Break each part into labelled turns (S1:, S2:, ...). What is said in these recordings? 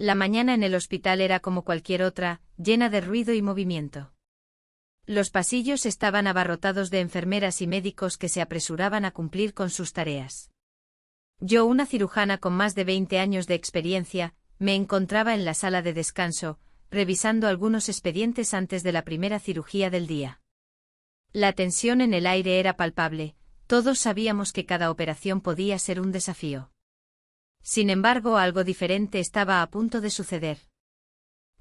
S1: La mañana en el hospital era como cualquier otra, llena de ruido y movimiento. Los pasillos estaban abarrotados de enfermeras y médicos que se apresuraban a cumplir con sus tareas. Yo, una cirujana con más de 20 años de experiencia, me encontraba en la sala de descanso, revisando algunos expedientes antes de la primera cirugía del día. La tensión en el aire era palpable, todos sabíamos que cada operación podía ser un desafío. Sin embargo, algo diferente estaba a punto de suceder.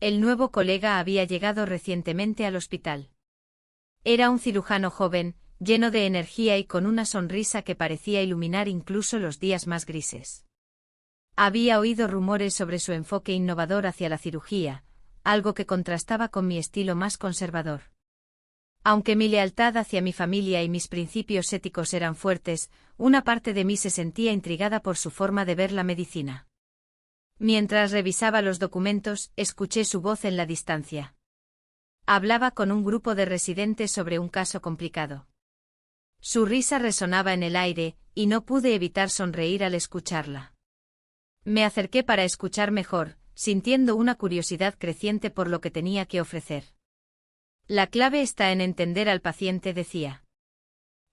S1: El nuevo colega había llegado recientemente al hospital. Era un cirujano joven, lleno de energía y con una sonrisa que parecía iluminar incluso los días más grises. Había oído rumores sobre su enfoque innovador hacia la cirugía, algo que contrastaba con mi estilo más conservador. Aunque mi lealtad hacia mi familia y mis principios éticos eran fuertes, una parte de mí se sentía intrigada por su forma de ver la medicina. Mientras revisaba los documentos, escuché su voz en la distancia. Hablaba con un grupo de residentes sobre un caso complicado. Su risa resonaba en el aire, y no pude evitar sonreír al escucharla. Me acerqué para escuchar mejor, sintiendo una curiosidad creciente por lo que tenía que ofrecer. La clave está en entender al paciente, decía.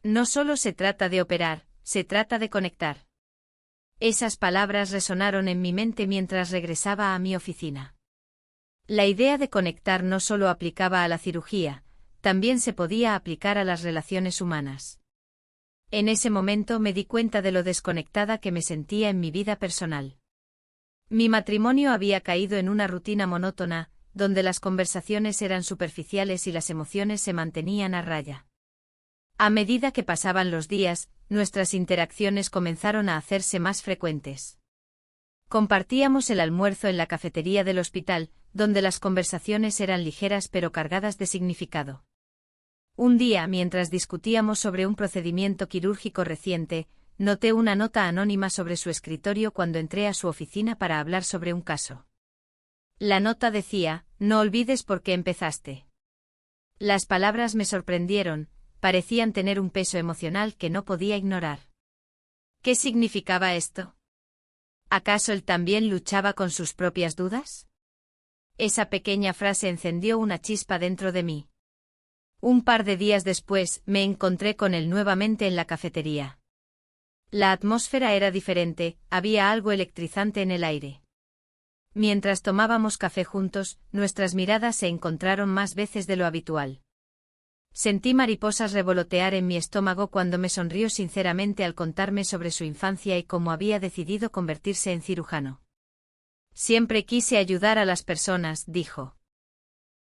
S1: No solo se trata de operar, se trata de conectar. Esas palabras resonaron en mi mente mientras regresaba a mi oficina. La idea de conectar no solo aplicaba a la cirugía, también se podía aplicar a las relaciones humanas. En ese momento me di cuenta de lo desconectada que me sentía en mi vida personal. Mi matrimonio había caído en una rutina monótona, donde las conversaciones eran superficiales y las emociones se mantenían a raya. A medida que pasaban los días, nuestras interacciones comenzaron a hacerse más frecuentes. Compartíamos el almuerzo en la cafetería del hospital, donde las conversaciones eran ligeras pero cargadas de significado. Un día, mientras discutíamos sobre un procedimiento quirúrgico reciente, noté una nota anónima sobre su escritorio cuando entré a su oficina para hablar sobre un caso. La nota decía: no olvides por qué empezaste. Las palabras me sorprendieron, parecían tener un peso emocional que no podía ignorar. ¿Qué significaba esto? ¿Acaso él también luchaba con sus propias dudas? Esa pequeña frase encendió una chispa dentro de mí. Un par de días después, me encontré con él nuevamente en la cafetería. La atmósfera era diferente, había algo electrizante en el aire. Mientras tomábamos café juntos, nuestras miradas se encontraron más veces de lo habitual. Sentí mariposas revolotear en mi estómago cuando me sonrió sinceramente al contarme sobre su infancia y cómo había decidido convertirse en cirujano. Siempre quise ayudar a las personas, dijo.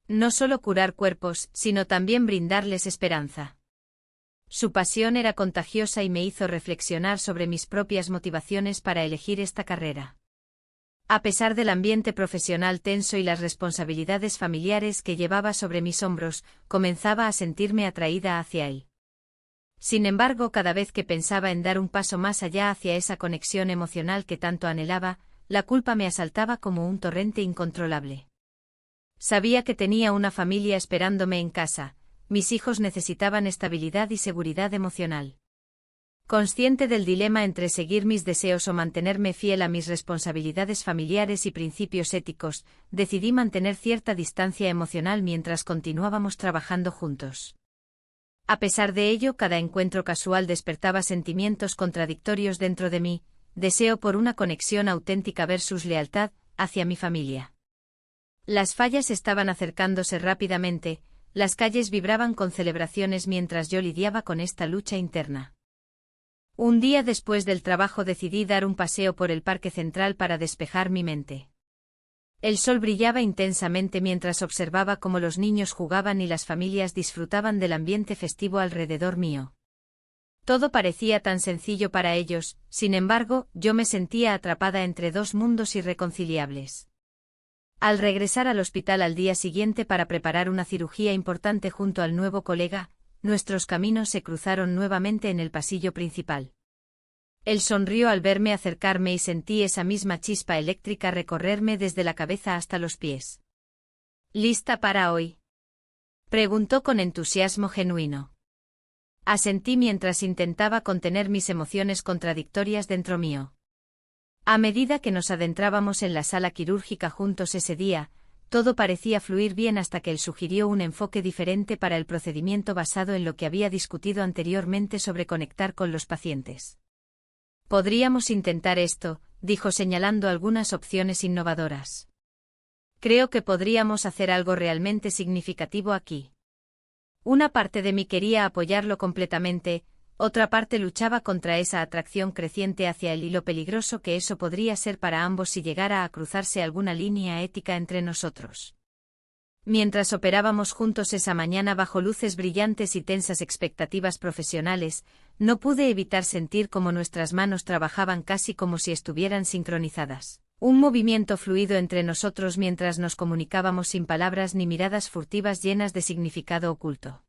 S1: No solo curar cuerpos, sino también brindarles esperanza. Su pasión era contagiosa y me hizo reflexionar sobre mis propias motivaciones para elegir esta carrera. A pesar del ambiente profesional tenso y las responsabilidades familiares que llevaba sobre mis hombros, comenzaba a sentirme atraída hacia él. Sin embargo, cada vez que pensaba en dar un paso más allá hacia esa conexión emocional que tanto anhelaba, la culpa me asaltaba como un torrente incontrolable. Sabía que tenía una familia esperándome en casa, mis hijos necesitaban estabilidad y seguridad emocional. Consciente del dilema entre seguir mis deseos o mantenerme fiel a mis responsabilidades familiares y principios éticos, decidí mantener cierta distancia emocional mientras continuábamos trabajando juntos. A pesar de ello, cada encuentro casual despertaba sentimientos contradictorios dentro de mí, deseo por una conexión auténtica versus lealtad hacia mi familia. Las fallas estaban acercándose rápidamente, las calles vibraban con celebraciones mientras yo lidiaba con esta lucha interna. Un día después del trabajo decidí dar un paseo por el parque central para despejar mi mente. El sol brillaba intensamente mientras observaba cómo los niños jugaban y las familias disfrutaban del ambiente festivo alrededor mío. Todo parecía tan sencillo para ellos, sin embargo, yo me sentía atrapada entre dos mundos irreconciliables. Al regresar al hospital al día siguiente para preparar una cirugía importante junto al nuevo colega, nuestros caminos se cruzaron nuevamente en el pasillo principal. Él sonrió al verme acercarme y sentí esa misma chispa eléctrica recorrerme desde la cabeza hasta los pies. ¿Lista para hoy?, preguntó con entusiasmo genuino. Asentí mientras intentaba contener mis emociones contradictorias dentro mío. A medida que nos adentrábamos en la sala quirúrgica juntos ese día, todo parecía fluir bien hasta que él sugirió un enfoque diferente para el procedimiento basado en lo que había discutido anteriormente sobre conectar con los pacientes. Podríamos intentar esto, dijo señalando algunas opciones innovadoras. Creo que podríamos hacer algo realmente significativo aquí. Una parte de mí quería apoyarlo completamente, otra parte luchaba contra esa atracción creciente hacia él y lo peligroso que eso podría ser para ambos si llegara a cruzarse alguna línea ética entre nosotros. Mientras operábamos juntos esa mañana bajo luces brillantes y tensas expectativas profesionales, no pude evitar sentir cómo nuestras manos trabajaban casi como si estuvieran sincronizadas. Un movimiento fluido entre nosotros mientras nos comunicábamos sin palabras ni miradas furtivas llenas de significado oculto.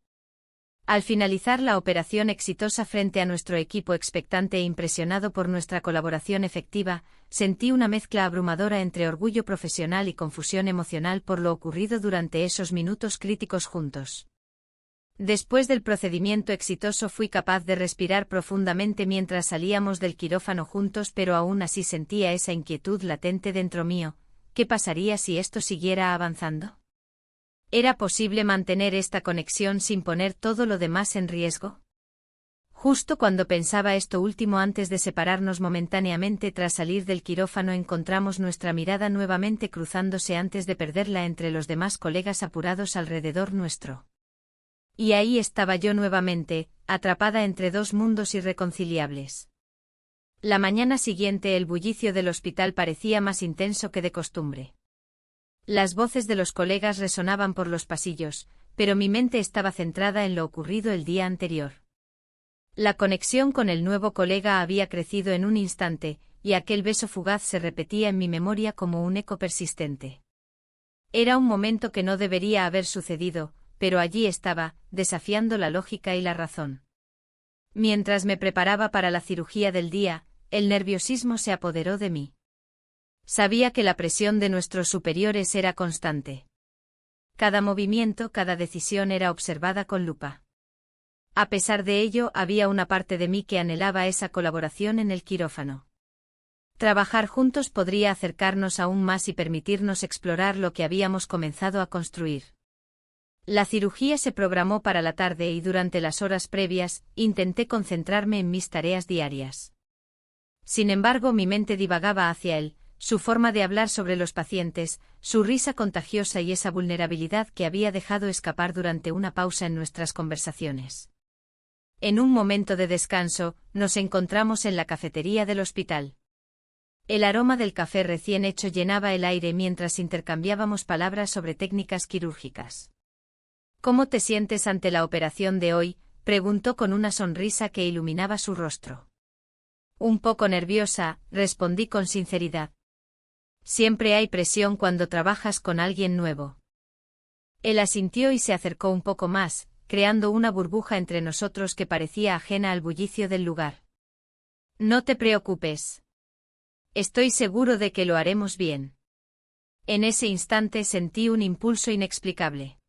S1: Al finalizar la operación exitosa frente a nuestro equipo expectante e impresionado por nuestra colaboración efectiva, sentí una mezcla abrumadora entre orgullo profesional y confusión emocional por lo ocurrido durante esos minutos críticos juntos. Después del procedimiento exitoso fui capaz de respirar profundamente mientras salíamos del quirófano juntos, pero aún así sentía esa inquietud latente dentro mío. ¿Qué pasaría si esto siguiera avanzando? ¿Era posible mantener esta conexión sin poner todo lo demás en riesgo? Justo cuando pensaba esto último antes de separarnos momentáneamente tras salir del quirófano encontramos nuestra mirada nuevamente cruzándose antes de perderla entre los demás colegas apurados alrededor nuestro. Y ahí estaba yo nuevamente, atrapada entre dos mundos irreconciliables. La mañana siguiente el bullicio del hospital parecía más intenso que de costumbre. Las voces de los colegas resonaban por los pasillos, pero mi mente estaba centrada en lo ocurrido el día anterior. La conexión con el nuevo colega había crecido en un instante, y aquel beso fugaz se repetía en mi memoria como un eco persistente. Era un momento que no debería haber sucedido, pero allí estaba, desafiando la lógica y la razón. Mientras me preparaba para la cirugía del día, el nerviosismo se apoderó de mí. Sabía que la presión de nuestros superiores era constante. Cada movimiento, cada decisión era observada con lupa. A pesar de ello, había una parte de mí que anhelaba esa colaboración en el quirófano. Trabajar juntos podría acercarnos aún más y permitirnos explorar lo que habíamos comenzado a construir. La cirugía se programó para la tarde y durante las horas previas, intenté concentrarme en mis tareas diarias. Sin embargo, mi mente divagaba hacia él. Su forma de hablar sobre los pacientes, su risa contagiosa y esa vulnerabilidad que había dejado escapar durante una pausa en nuestras conversaciones. En un momento de descanso, nos encontramos en la cafetería del hospital. El aroma del café recién hecho llenaba el aire mientras intercambiábamos palabras sobre técnicas quirúrgicas. ¿Cómo te sientes ante la operación de hoy?, preguntó con una sonrisa que iluminaba su rostro. Un poco nerviosa, respondí con sinceridad. Siempre hay presión cuando trabajas con alguien nuevo. Él asintió y se acercó un poco más, creando una burbuja entre nosotros que parecía ajena al bullicio del lugar. No te preocupes. Estoy seguro de que lo haremos bien. En ese instante sentí un impulso inexplicable.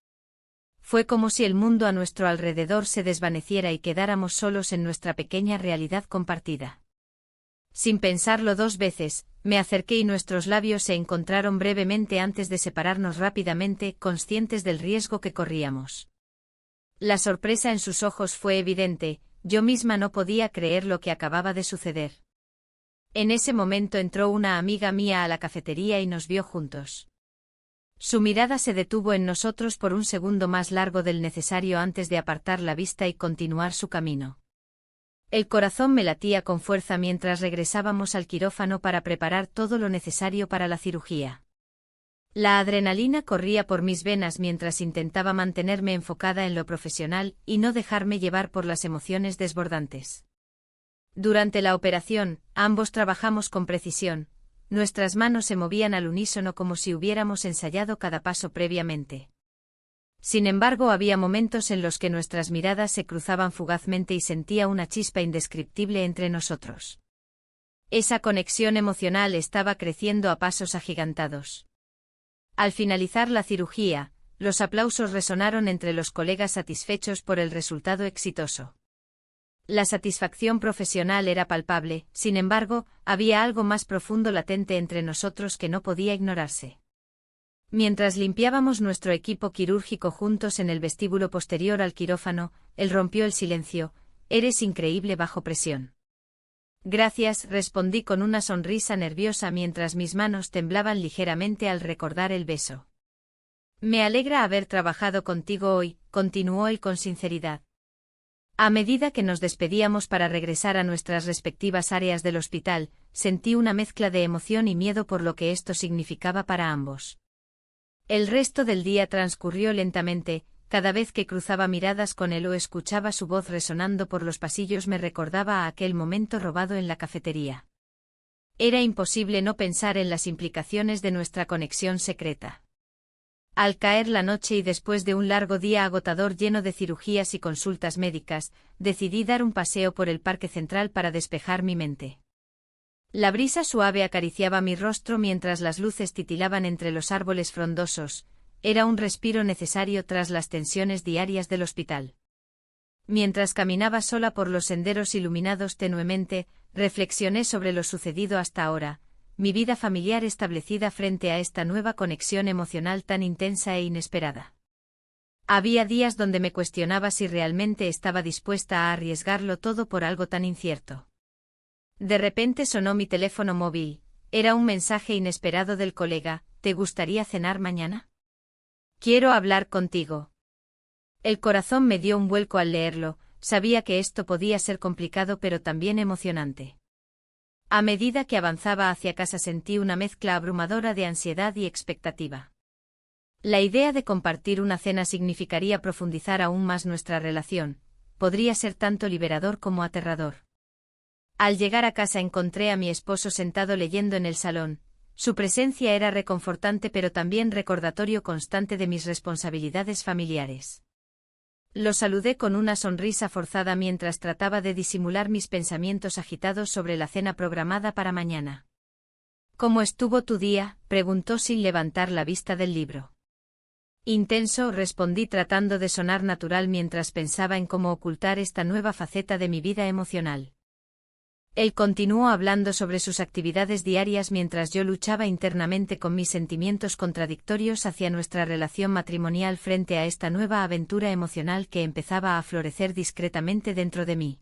S1: Fue como si el mundo a nuestro alrededor se desvaneciera y quedáramos solos en nuestra pequeña realidad compartida. Sin pensarlo dos veces, me acerqué y nuestros labios se encontraron brevemente antes de separarnos rápidamente, conscientes del riesgo que corríamos. La sorpresa en sus ojos fue evidente, yo misma no podía creer lo que acababa de suceder. En ese momento entró una amiga mía a la cafetería y nos vio juntos. Su mirada se detuvo en nosotros por un segundo más largo del necesario antes de apartar la vista y continuar su camino. El corazón me latía con fuerza mientras regresábamos al quirófano para preparar todo lo necesario para la cirugía. La adrenalina corría por mis venas mientras intentaba mantenerme enfocada en lo profesional y no dejarme llevar por las emociones desbordantes. Durante la operación, ambos trabajamos con precisión, nuestras manos se movían al unísono como si hubiéramos ensayado cada paso previamente. Sin embargo, había momentos en los que nuestras miradas se cruzaban fugazmente y sentía una chispa indescriptible entre nosotros. Esa conexión emocional estaba creciendo a pasos agigantados. Al finalizar la cirugía, los aplausos resonaron entre los colegas satisfechos por el resultado exitoso. La satisfacción profesional era palpable, sin embargo, había algo más profundo latente entre nosotros que no podía ignorarse. Mientras limpiábamos nuestro equipo quirúrgico juntos en el vestíbulo posterior al quirófano, él rompió el silencio: «Eres increíble bajo presión». «Gracias», respondí con una sonrisa nerviosa mientras mis manos temblaban ligeramente al recordar el beso. «Me alegra haber trabajado contigo hoy», continuó él con sinceridad. A medida que nos despedíamos para regresar a nuestras respectivas áreas del hospital, sentí una mezcla de emoción y miedo por lo que esto significaba para ambos. El resto del día transcurrió lentamente. Cada vez que cruzaba miradas con él o escuchaba su voz resonando por los pasillos me recordaba a aquel momento robado en la cafetería. Era imposible no pensar en las implicaciones de nuestra conexión secreta. Al caer la noche y después de un largo día agotador lleno de cirugías y consultas médicas, decidí dar un paseo por el parque central para despejar mi mente. La brisa suave acariciaba mi rostro mientras las luces titilaban entre los árboles frondosos. Era un respiro necesario tras las tensiones diarias del hospital. Mientras caminaba sola por los senderos iluminados tenuemente, reflexioné sobre lo sucedido hasta ahora, mi vida familiar establecida frente a esta nueva conexión emocional tan intensa e inesperada. Había días donde me cuestionaba si realmente estaba dispuesta a arriesgarlo todo por algo tan incierto. De repente sonó mi teléfono móvil. Era un mensaje inesperado del colega: «¿Te gustaría cenar mañana? Quiero hablar contigo». El corazón me dio un vuelco al leerlo. Sabía que esto podía ser complicado pero también emocionante. A medida que avanzaba hacia casa sentí una mezcla abrumadora de ansiedad y expectativa. La idea de compartir una cena significaría profundizar aún más nuestra relación. Podría ser tanto liberador como aterrador. Al llegar a casa encontré a mi esposo sentado leyendo en el salón. Su presencia era reconfortante pero también recordatorio constante de mis responsabilidades familiares. Lo saludé con una sonrisa forzada mientras trataba de disimular mis pensamientos agitados sobre la cena programada para mañana. «¿Cómo estuvo tu día?», preguntó sin levantar la vista del libro. «Intenso», respondí tratando de sonar natural mientras pensaba en cómo ocultar esta nueva faceta de mi vida emocional. Él continuó hablando sobre sus actividades diarias mientras yo luchaba internamente con mis sentimientos contradictorios hacia nuestra relación matrimonial frente a esta nueva aventura emocional que empezaba a florecer discretamente dentro de mí.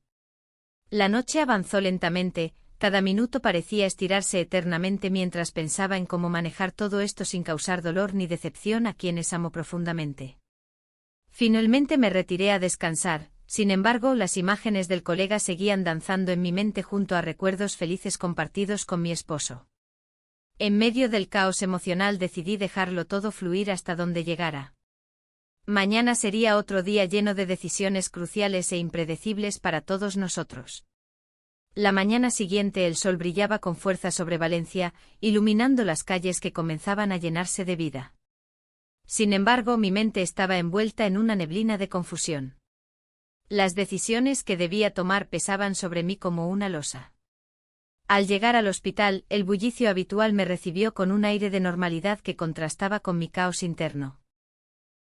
S1: La noche avanzó lentamente, cada minuto parecía estirarse eternamente mientras pensaba en cómo manejar todo esto sin causar dolor ni decepción a quienes amo profundamente. Finalmente me retiré a descansar. Sin embargo, las imágenes del colega seguían danzando en mi mente junto a recuerdos felices compartidos con mi esposo. En medio del caos emocional decidí dejarlo todo fluir hasta donde llegara. Mañana sería otro día lleno de decisiones cruciales e impredecibles para todos nosotros. La mañana siguiente el sol brillaba con fuerza sobre Valencia, iluminando las calles que comenzaban a llenarse de vida. Sin embargo, mi mente estaba envuelta en una neblina de confusión. Las decisiones que debía tomar pesaban sobre mí como una losa. Al llegar al hospital, el bullicio habitual me recibió con un aire de normalidad que contrastaba con mi caos interno.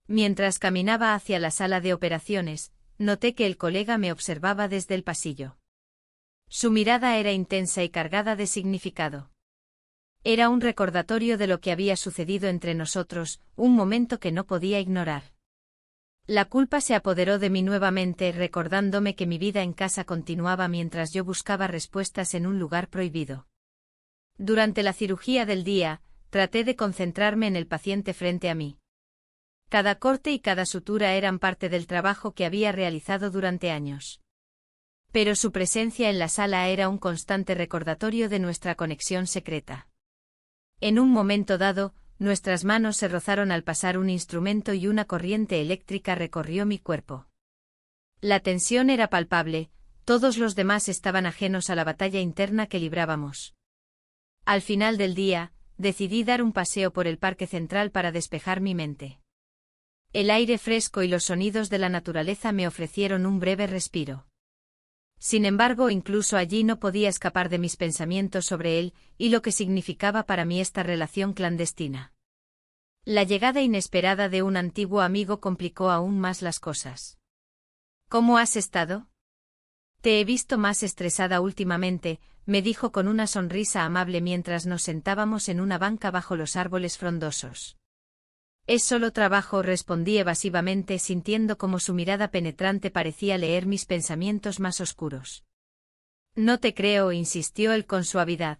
S1: Mientras caminaba hacia la sala de operaciones, noté que el colega me observaba desde el pasillo. Su mirada era intensa y cargada de significado. Era un recordatorio de lo que había sucedido entre nosotros, un momento que no podía ignorar. La culpa se apoderó de mí nuevamente, recordándome que mi vida en casa continuaba mientras yo buscaba respuestas en un lugar prohibido. Durante la cirugía del día, traté de concentrarme en el paciente frente a mí. Cada corte y cada sutura eran parte del trabajo que había realizado durante años. Pero su presencia en la sala era un constante recordatorio de nuestra conexión secreta. En un momento dado, nuestras manos se rozaron al pasar un instrumento y una corriente eléctrica recorrió mi cuerpo. La tensión era palpable, todos los demás estaban ajenos a la batalla interna que librábamos. Al final del día, decidí dar un paseo por el parque central para despejar mi mente. El aire fresco y los sonidos de la naturaleza me ofrecieron un breve respiro. Sin embargo, incluso allí no podía escapar de mis pensamientos sobre él y lo que significaba para mí esta relación clandestina. La llegada inesperada de un antiguo amigo complicó aún más las cosas. «¿Cómo has estado?», Te he visto más estresada últimamente, me dijo con una sonrisa amable mientras nos sentábamos en una banca bajo los árboles frondosos. Es solo trabajo, respondí evasivamente, sintiendo como su mirada penetrante parecía leer mis pensamientos más oscuros. No te creo, insistió él con suavidad.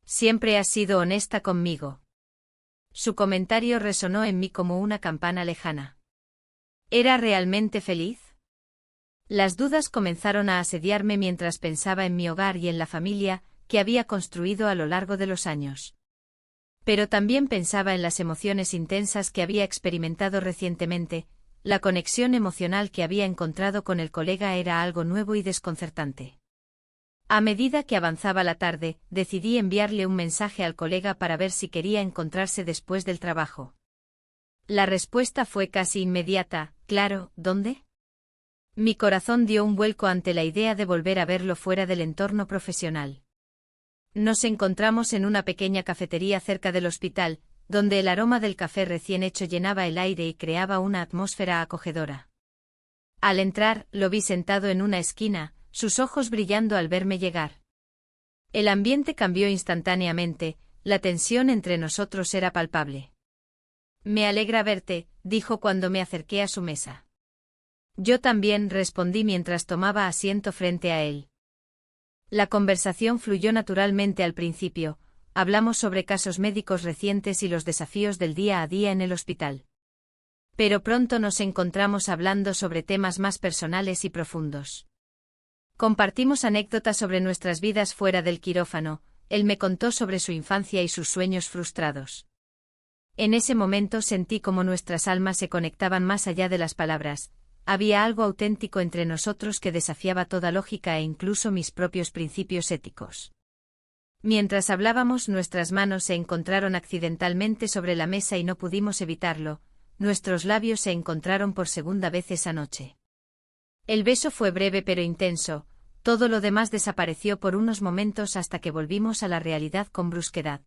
S1: Siempre has sido honesta conmigo. Su comentario resonó en mí como una campana lejana. ¿Era realmente feliz? Las dudas comenzaron a asediarme mientras pensaba en mi hogar y en la familia que había construido a lo largo de los años. Pero también pensaba en las emociones intensas que había experimentado recientemente. La conexión emocional que había encontrado con el colega era algo nuevo y desconcertante. A medida que avanzaba la tarde, decidí enviarle un mensaje al colega para ver si quería encontrarse después del trabajo. La respuesta fue casi inmediata: claro, ¿dónde? Mi corazón dio un vuelco ante la idea de volver a verlo fuera del entorno profesional. Nos encontramos en una pequeña cafetería cerca del hospital, donde el aroma del café recién hecho llenaba el aire y creaba una atmósfera acogedora. Al entrar, lo vi sentado en una esquina, sus ojos brillando al verme llegar. El ambiente cambió instantáneamente, la tensión entre nosotros era palpable. Me alegra verte, dijo cuando me acerqué a su mesa. Yo también, respondí mientras tomaba asiento frente a él. La conversación fluyó naturalmente al principio, hablamos sobre casos médicos recientes y los desafíos del día a día en el hospital. Pero pronto nos encontramos hablando sobre temas más personales y profundos. Compartimos anécdotas sobre nuestras vidas fuera del quirófano, él me contó sobre su infancia y sus sueños frustrados. En ese momento sentí como nuestras almas se conectaban más allá de las palabras. Había algo auténtico entre nosotros que desafiaba toda lógica e incluso mis propios principios éticos. Mientras hablábamos, nuestras manos se encontraron accidentalmente sobre la mesa y no pudimos evitarlo. Nuestros labios se encontraron por segunda vez esa noche. El beso fue breve pero intenso, todo lo demás desapareció por unos momentos hasta que volvimos a la realidad con brusquedad.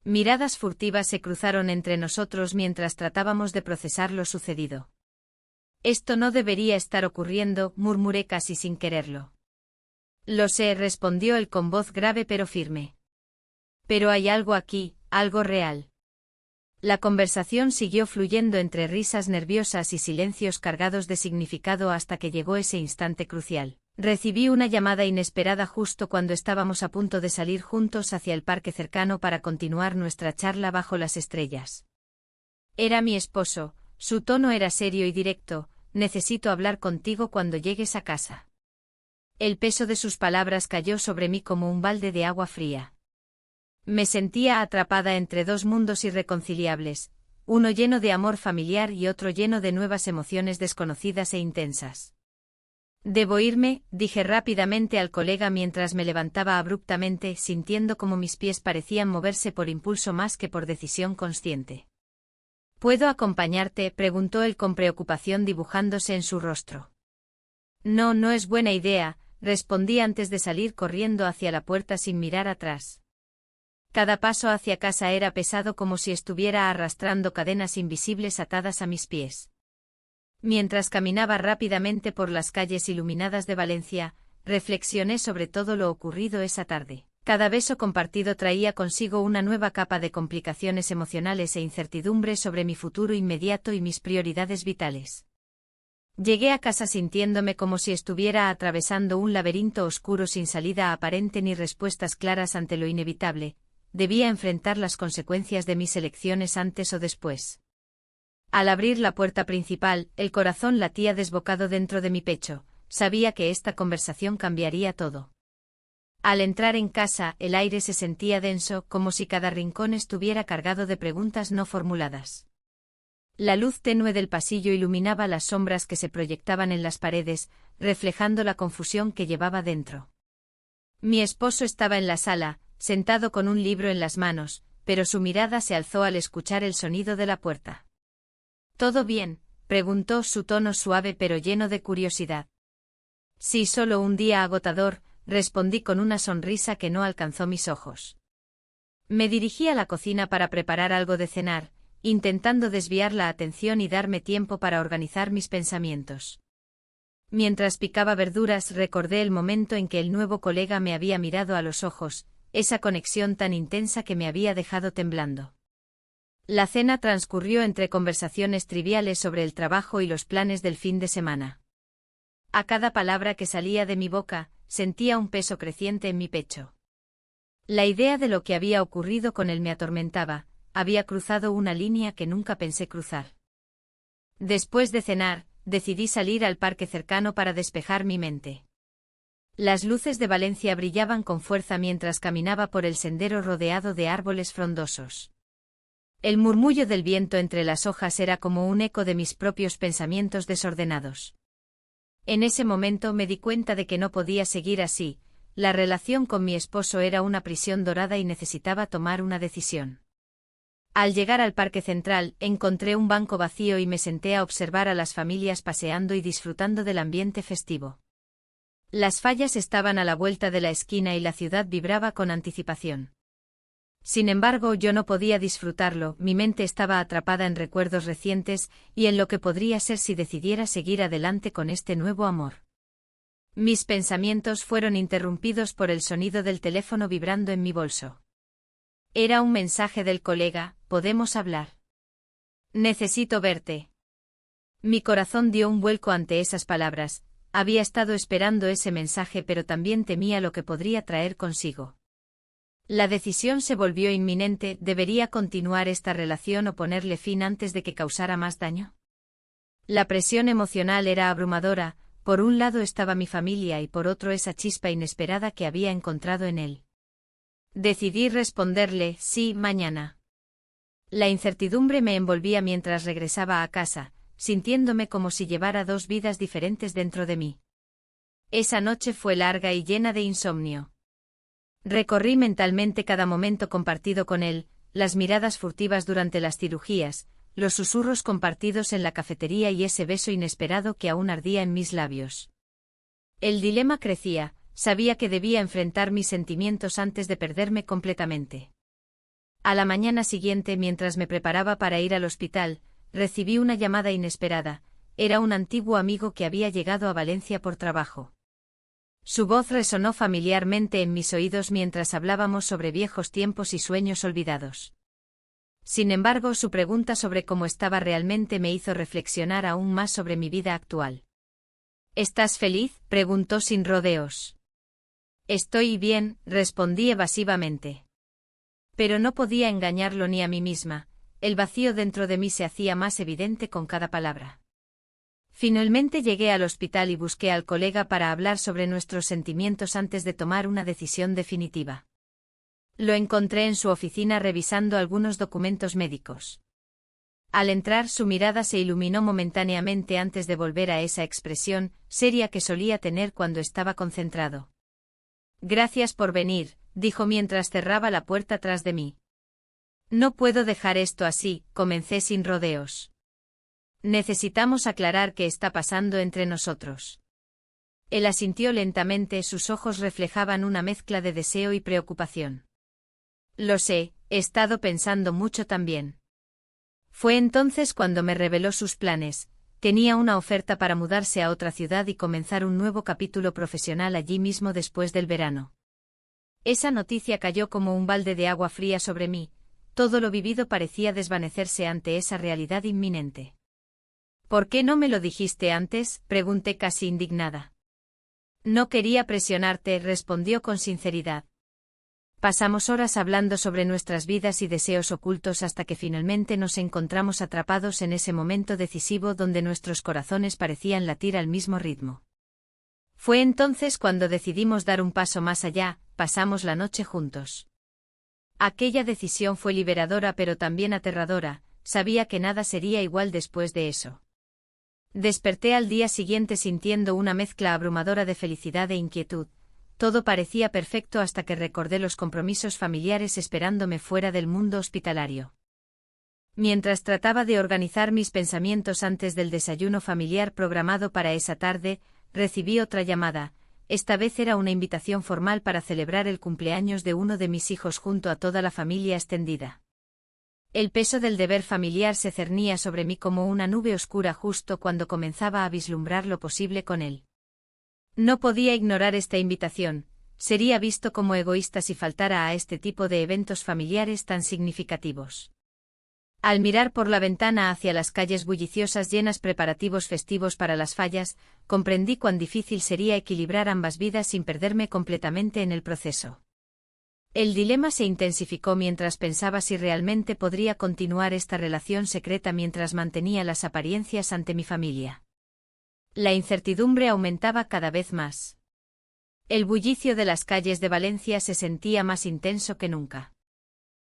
S1: Miradas furtivas se cruzaron entre nosotros mientras tratábamos de procesar lo sucedido. Esto no debería estar ocurriendo, murmuré casi sin quererlo. Lo sé, respondió él con voz grave pero firme. Pero hay algo aquí, algo real. La conversación siguió fluyendo entre risas nerviosas y silencios cargados de significado hasta que llegó ese instante crucial. Recibí una llamada inesperada justo cuando estábamos a punto de salir juntos hacia el parque cercano para continuar nuestra charla bajo las estrellas. Era mi esposo, su tono era serio y directo: necesito hablar contigo cuando llegues a casa. El peso de sus palabras cayó sobre mí como un balde de agua fría. Me sentía atrapada entre dos mundos irreconciliables, uno lleno de amor familiar y otro lleno de nuevas emociones desconocidas e intensas. Debo irme, dije rápidamente al colega mientras me levantaba abruptamente, sintiendo como mis pies parecían moverse por impulso más que por decisión consciente. ¿Puedo acompañarte?, preguntó él con preocupación dibujándose en su rostro. No, no es buena idea, respondí antes de salir corriendo hacia la puerta sin mirar atrás. Cada paso hacia casa era pesado, como si estuviera arrastrando cadenas invisibles atadas a mis pies. Mientras caminaba rápidamente por las calles iluminadas de Valencia, reflexioné sobre todo lo ocurrido esa tarde. Cada beso compartido traía consigo una nueva capa de complicaciones emocionales e incertidumbre sobre mi futuro inmediato y mis prioridades vitales. Llegué a casa sintiéndome como si estuviera atravesando un laberinto oscuro sin salida aparente ni respuestas claras ante lo inevitable. Debía enfrentar las consecuencias de mis elecciones antes o después. Al abrir la puerta principal, el corazón latía desbocado dentro de mi pecho. Sabía que esta conversación cambiaría todo. Al entrar en casa, el aire se sentía denso, como si cada rincón estuviera cargado de preguntas no formuladas. La luz tenue del pasillo iluminaba las sombras que se proyectaban en las paredes, reflejando la confusión que llevaba dentro. Mi esposo estaba en la sala, sentado con un libro en las manos, pero su mirada se alzó al escuchar el sonido de la puerta. ¿Todo bien?, preguntó, su tono suave pero lleno de curiosidad. Sí, solo un día agotador, respondí con una sonrisa que no alcanzó mis ojos. Me dirigí a la cocina para preparar algo de cenar, intentando desviar la atención y darme tiempo para organizar mis pensamientos. Mientras picaba verduras recordé el momento en que el nuevo colega me había mirado a los ojos, esa conexión tan intensa que me había dejado temblando. La cena transcurrió entre conversaciones triviales sobre el trabajo y los planes del fin de semana. A cada palabra que salía de mi boca, sentía un peso creciente en mi pecho. La idea de lo que había ocurrido con él me atormentaba, había cruzado una línea que nunca pensé cruzar. Después de cenar, decidí salir al parque cercano para despejar mi mente. Las luces de Valencia brillaban con fuerza mientras caminaba por el sendero rodeado de árboles frondosos. El murmullo del viento entre las hojas era como un eco de mis propios pensamientos desordenados. En ese momento me di cuenta de que no podía seguir así, la relación con mi esposo era una prisión dorada y necesitaba tomar una decisión. Al llegar al parque central, encontré un banco vacío y me senté a observar a las familias paseando y disfrutando del ambiente festivo. Las fallas estaban a la vuelta de la esquina y la ciudad vibraba con anticipación. Sin embargo, yo no podía disfrutarlo, mi mente estaba atrapada en recuerdos recientes y en lo que podría ser si decidiera seguir adelante con este nuevo amor. Mis pensamientos fueron interrumpidos por el sonido del teléfono vibrando en mi bolso. Era un mensaje del colega: ¿podemos hablar? Necesito verte. Mi corazón dio un vuelco ante esas palabras, había estado esperando ese mensaje pero también temía lo que podría traer consigo. La decisión se volvió inminente: ¿debería continuar esta relación o ponerle fin antes de que causara más daño? La presión emocional era abrumadora, por un lado estaba mi familia y por otro esa chispa inesperada que había encontrado en él. Decidí responderle: sí, mañana. La incertidumbre me envolvía mientras regresaba a casa, sintiéndome como si llevara dos vidas diferentes dentro de mí. Esa noche fue larga y llena de insomnio. Recorrí mentalmente cada momento compartido con él, las miradas furtivas durante las cirugías, los susurros compartidos en la cafetería y ese beso inesperado que aún ardía en mis labios. El dilema crecía. Sabía que debía enfrentar mis sentimientos antes de perderme completamente. A la mañana siguiente, mientras me preparaba para ir al hospital, recibí una llamada inesperada. Era un antiguo amigo que había llegado a Valencia por trabajo. Su voz resonó familiarmente en mis oídos mientras hablábamos sobre viejos tiempos y sueños olvidados. Sin embargo, su pregunta sobre cómo estaba realmente me hizo reflexionar aún más sobre mi vida actual. ¿Estás feliz?, preguntó sin rodeos. Estoy bien, respondí evasivamente. Pero no podía engañarlo ni a mí misma, el vacío dentro de mí se hacía más evidente con cada palabra. Finalmente llegué al hospital y busqué al colega para hablar sobre nuestros sentimientos antes de tomar una decisión definitiva. Lo encontré en su oficina revisando algunos documentos médicos. Al entrar, su mirada se iluminó momentáneamente antes de volver a esa expresión seria que solía tener cuando estaba concentrado. Gracias por venir, dijo mientras cerraba la puerta tras de mí. No puedo dejar esto así, comencé sin rodeos. Necesitamos aclarar qué está pasando entre nosotros. Él asintió lentamente, sus ojos reflejaban una mezcla de deseo y preocupación. Lo sé, he estado pensando mucho también. Fue entonces cuando me reveló sus planes. Tenía una oferta para mudarse a otra ciudad y comenzar un nuevo capítulo profesional allí mismo después del verano. Esa noticia cayó como un balde de agua fría sobre mí, todo lo vivido parecía desvanecerse ante esa realidad inminente. ¿Por qué no me lo dijiste antes?, pregunté casi indignada. No quería presionarte, respondió con sinceridad. Pasamos horas hablando sobre nuestras vidas y deseos ocultos hasta que finalmente nos encontramos atrapados en ese momento decisivo donde nuestros corazones parecían latir al mismo ritmo. Fue entonces cuando decidimos dar un paso más allá, pasamos la noche juntos. Aquella decisión fue liberadora pero también aterradora, sabía que nada sería igual después de eso. Desperté al día siguiente sintiendo una mezcla abrumadora de felicidad e inquietud. Todo parecía perfecto hasta que recordé los compromisos familiares esperándome fuera del mundo hospitalario. Mientras trataba de organizar mis pensamientos antes del desayuno familiar programado para esa tarde, recibí otra llamada. Esta vez era una invitación formal para celebrar el cumpleaños de uno de mis hijos junto a toda la familia extendida. El peso del deber familiar se cernía sobre mí como una nube oscura justo cuando comenzaba a vislumbrar lo posible con él. No podía ignorar esta invitación, sería visto como egoísta si faltara a este tipo de eventos familiares tan significativos. Al mirar por la ventana hacia las calles bulliciosas llenas preparativos festivos para las fallas, comprendí cuán difícil sería equilibrar ambas vidas sin perderme completamente en el proceso. El dilema se intensificó mientras pensaba si realmente podría continuar esta relación secreta mientras mantenía las apariencias ante mi familia. La incertidumbre aumentaba cada vez más. El bullicio de las calles de Valencia se sentía más intenso que nunca.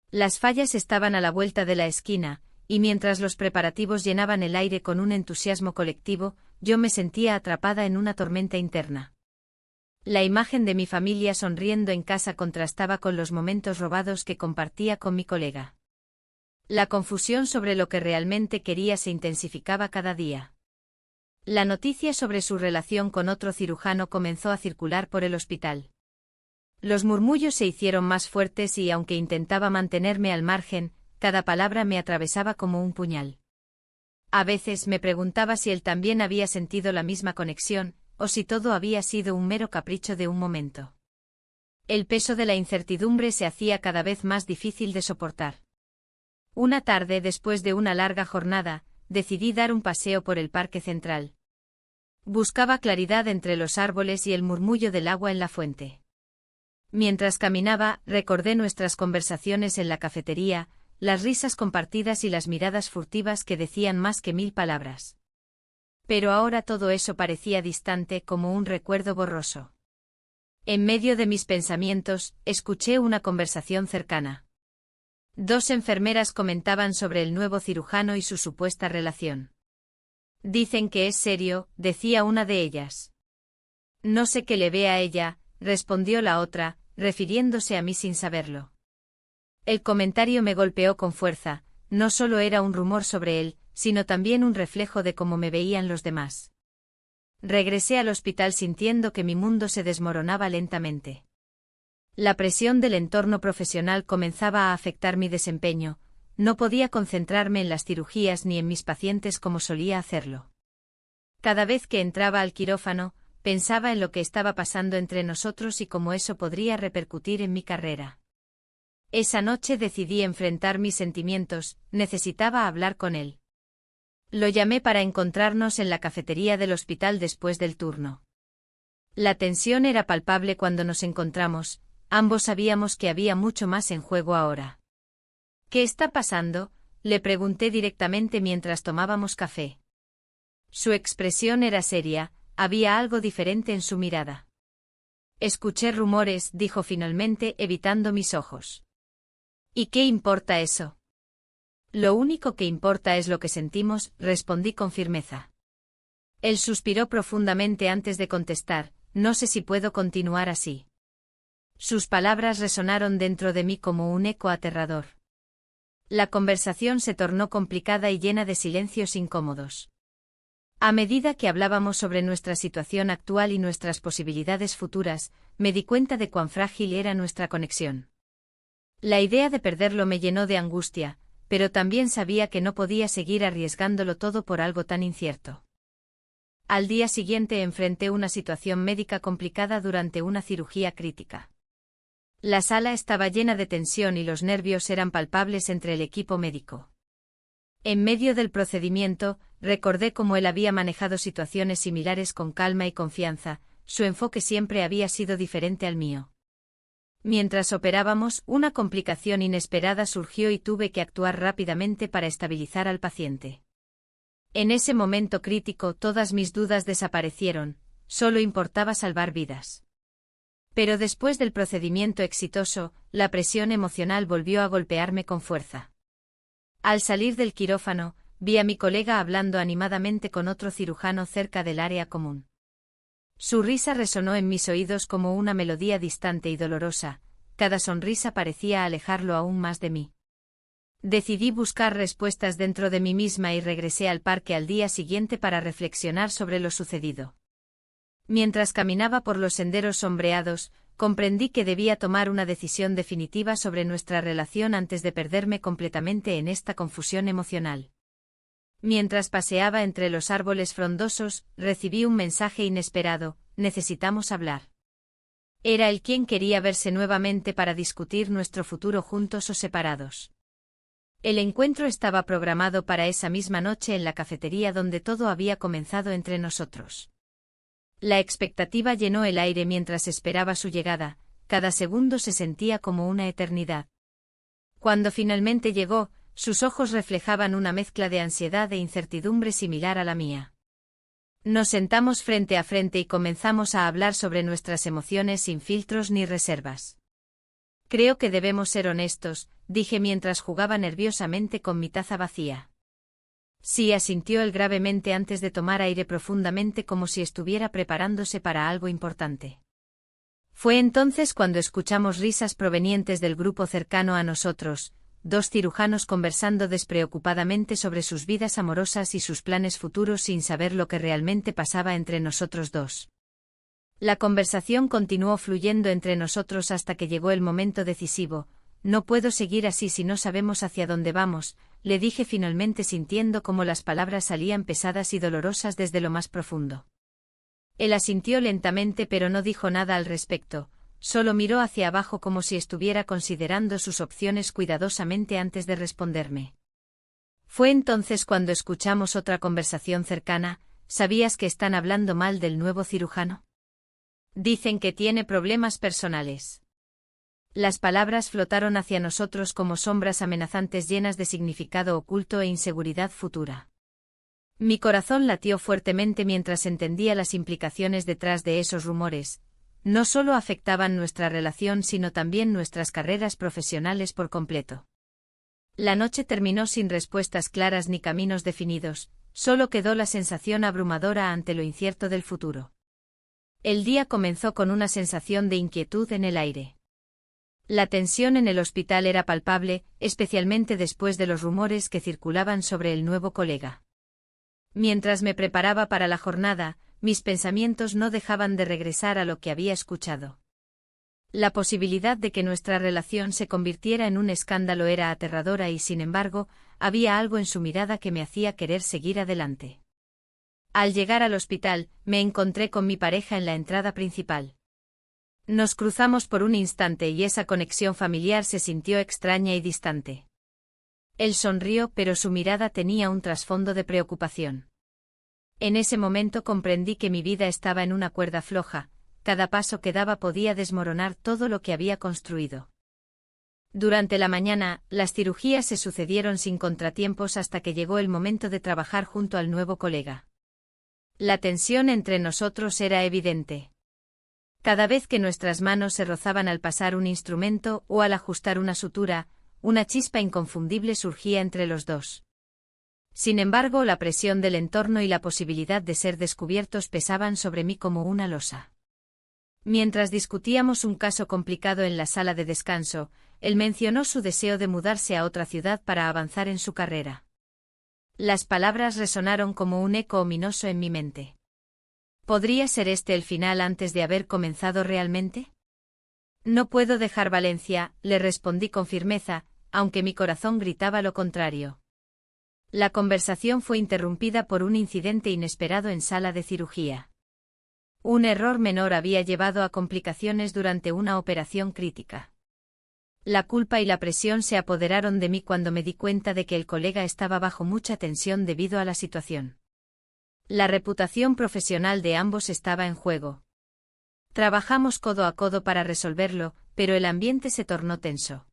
S1: Las fallas estaban a la vuelta de la esquina, y mientras los preparativos llenaban el aire con un entusiasmo colectivo, yo me sentía atrapada en una tormenta interna. La imagen de mi familia sonriendo en casa contrastaba con los momentos robados que compartía con mi colega. La confusión sobre lo que realmente quería se intensificaba cada día. La noticia sobre su relación con otro cirujano comenzó a circular por el hospital. Los murmullos se hicieron más fuertes y aunque intentaba mantenerme al margen, cada palabra me atravesaba como un puñal. A veces me preguntaba si él también había sentido la misma conexión, o si todo había sido un mero capricho de un momento. El peso de la incertidumbre se hacía cada vez más difícil de soportar. Una tarde, después de una larga jornada, decidí dar un paseo por el parque central. Buscaba claridad entre los árboles y el murmullo del agua en la fuente. Mientras caminaba, recordé nuestras conversaciones en la cafetería, las risas compartidas y las miradas furtivas que decían más que 1000 palabras. Pero ahora todo eso parecía distante como un recuerdo borroso. En medio de mis pensamientos, escuché una conversación cercana. 2 enfermeras comentaban sobre el nuevo cirujano y su supuesta relación. Dicen que es serio, decía una de ellas. No sé qué le ve a ella, respondió la otra, refiriéndose a mí sin saberlo. El comentario me golpeó con fuerza, no solo era un rumor sobre él, sino también un reflejo de cómo me veían los demás. Regresé al hospital sintiendo que mi mundo se desmoronaba lentamente. La presión del entorno profesional comenzaba a afectar mi desempeño, no podía concentrarme en las cirugías ni en mis pacientes como solía hacerlo. Cada vez que entraba al quirófano, pensaba en lo que estaba pasando entre nosotros y cómo eso podría repercutir en mi carrera. Esa noche decidí enfrentar mis sentimientos, necesitaba hablar con él. Lo llamé para encontrarnos en la cafetería del hospital después del turno. La tensión era palpable cuando nos encontramos, ambos sabíamos que había mucho más en juego ahora. ¿Qué está pasando?, le pregunté directamente mientras tomábamos café. Su expresión era seria, había algo diferente en su mirada. Escuché rumores, dijo finalmente, evitando mis ojos. ¿Y qué importa eso? Lo único que importa es lo que sentimos, respondí con firmeza. Él suspiró profundamente antes de contestar, no sé si puedo continuar así. Sus palabras resonaron dentro de mí como un eco aterrador. La conversación se tornó complicada y llena de silencios incómodos. A medida que hablábamos sobre nuestra situación actual y nuestras posibilidades futuras, me di cuenta de cuán frágil era nuestra conexión. La idea de perderlo me llenó de angustia, pero también sabía que no podía seguir arriesgándolo todo por algo tan incierto. Al día siguiente enfrenté una situación médica complicada durante una cirugía crítica. La sala estaba llena de tensión y los nervios eran palpables entre el equipo médico. En medio del procedimiento, recordé cómo él había manejado situaciones similares con calma y confianza, su enfoque siempre había sido diferente al mío. Mientras operábamos, una complicación inesperada surgió y tuve que actuar rápidamente para estabilizar al paciente. En ese momento crítico todas mis dudas desaparecieron, solo importaba salvar vidas. Pero después del procedimiento exitoso, la presión emocional volvió a golpearme con fuerza. Al salir del quirófano, vi a mi colega hablando animadamente con otro cirujano cerca del área común. Su risa resonó en mis oídos como una melodía distante y dolorosa, cada sonrisa parecía alejarlo aún más de mí. Decidí buscar respuestas dentro de mí misma y regresé al parque al día siguiente para reflexionar sobre lo sucedido. Mientras caminaba por los senderos sombreados, comprendí que debía tomar una decisión definitiva sobre nuestra relación antes de perderme completamente en esta confusión emocional. Mientras paseaba entre los árboles frondosos, recibí un mensaje inesperado: necesitamos hablar. Era él quien quería verse nuevamente para discutir nuestro futuro juntos o separados. El encuentro estaba programado para esa misma noche en la cafetería donde todo había comenzado entre nosotros. La expectativa llenó el aire mientras esperaba su llegada, cada segundo se sentía como una eternidad. Cuando finalmente llegó, sus ojos reflejaban una mezcla de ansiedad e incertidumbre similar a la mía. Nos sentamos frente a frente y comenzamos a hablar sobre nuestras emociones sin filtros ni reservas. Creo que debemos ser honestos, dije mientras jugaba nerviosamente con mi taza vacía. Sí, asintió él gravemente antes de tomar aire profundamente como si estuviera preparándose para algo importante. Fue entonces cuando escuchamos risas provenientes del grupo cercano a nosotros, dos cirujanos conversando despreocupadamente sobre sus vidas amorosas y sus planes futuros sin saber lo que realmente pasaba entre nosotros dos. La conversación continuó fluyendo entre nosotros hasta que llegó el momento decisivo. No puedo seguir así si no sabemos hacia dónde vamos, le dije finalmente sintiendo cómo las palabras salían pesadas y dolorosas desde lo más profundo. Él asintió lentamente pero no dijo nada al respecto, solo miró hacia abajo como si estuviera considerando sus opciones cuidadosamente antes de responderme. Fue entonces cuando escuchamos otra conversación cercana: ¿sabías que están hablando mal del nuevo cirujano? Dicen que tiene problemas personales. Las palabras flotaron hacia nosotros como sombras amenazantes llenas de significado oculto e inseguridad futura. Mi corazón latió fuertemente mientras entendía las implicaciones detrás de esos rumores. No solo afectaban nuestra relación sino también nuestras carreras profesionales por completo. La noche terminó sin respuestas claras ni caminos definidos, solo quedó la sensación abrumadora ante lo incierto del futuro. El día comenzó con una sensación de inquietud en el aire. La tensión en el hospital era palpable, especialmente después de los rumores que circulaban sobre el nuevo colega. Mientras me preparaba para la jornada, mis pensamientos no dejaban de regresar a lo que había escuchado. La posibilidad de que nuestra relación se convirtiera en un escándalo era aterradora y, sin embargo, había algo en su mirada que me hacía querer seguir adelante. Al llegar al hospital, me encontré con mi pareja en la entrada principal. Nos cruzamos por un instante y esa conexión familiar se sintió extraña y distante. Él sonrió, pero su mirada tenía un trasfondo de preocupación. En ese momento comprendí que mi vida estaba en una cuerda floja, cada paso que daba podía desmoronar todo lo que había construido. Durante la mañana, las cirugías se sucedieron sin contratiempos hasta que llegó el momento de trabajar junto al nuevo colega. La tensión entre nosotros era evidente. Cada vez que nuestras manos se rozaban al pasar un instrumento o al ajustar una sutura, una chispa inconfundible surgía entre los dos. Sin embargo, la presión del entorno y la posibilidad de ser descubiertos pesaban sobre mí como una losa. Mientras discutíamos un caso complicado en la sala de descanso, él mencionó su deseo de mudarse a otra ciudad para avanzar en su carrera. Las palabras resonaron como un eco ominoso en mi mente. ¿Podría ser este el final antes de haber comenzado realmente? No puedo dejar Valencia, le respondí con firmeza, aunque mi corazón gritaba lo contrario. La conversación fue interrumpida por un incidente inesperado en sala de cirugía. Un error menor había llevado a complicaciones durante una operación crítica. La culpa y la presión se apoderaron de mí cuando me di cuenta de que el colega estaba bajo mucha tensión debido a la situación. La reputación profesional de ambos estaba en juego. Trabajamos codo a codo para resolverlo, pero el ambiente se tornó tenso.